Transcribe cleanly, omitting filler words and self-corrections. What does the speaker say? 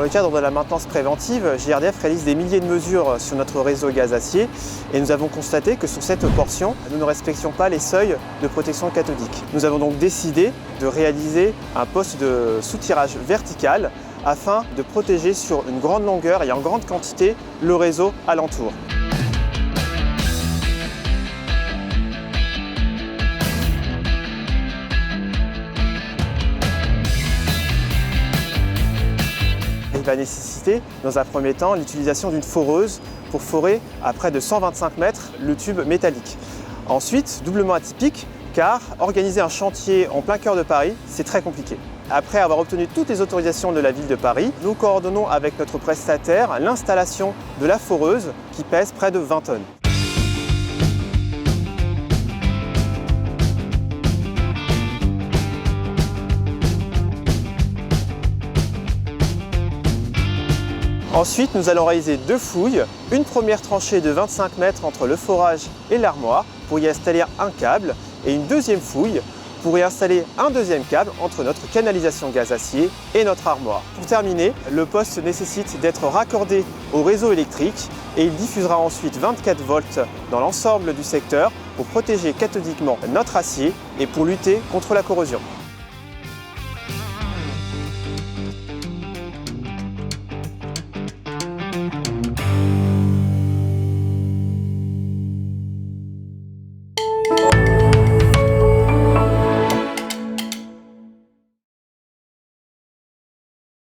le cadre de la maintenance préventive, JRDF réalise des milliers de mesures sur notre réseau gaz-acier et nous avons constaté que sur cette portion, nous ne respections pas les seuils de protection cathodique. Nous avons donc décidé de réaliser un poste de soutirage vertical afin de protéger sur une grande longueur et en grande quantité le réseau alentour. Il va nécessiter, dans un premier temps, l'utilisation d'une foreuse pour forer à près de 125 mètres le tube métallique. Ensuite, doublement atypique, car organiser un chantier en plein cœur de Paris, c'est très compliqué. Après avoir obtenu toutes les autorisations de la ville de Paris, nous coordonnons avec notre prestataire l'installation de la foreuse qui pèse près de 20 tonnes. Ensuite, nous allons réaliser deux fouilles, une première tranchée de 25 mètres entre le forage et l'armoire pour y installer un câble et une deuxième fouille pour y installer un deuxième câble entre notre canalisation gaz-acier et notre armoire. Pour terminer, le poste nécessite d'être raccordé au réseau électrique et il diffusera ensuite 24 volts dans l'ensemble du secteur pour protéger cathodiquement notre acier et pour lutter contre la corrosion.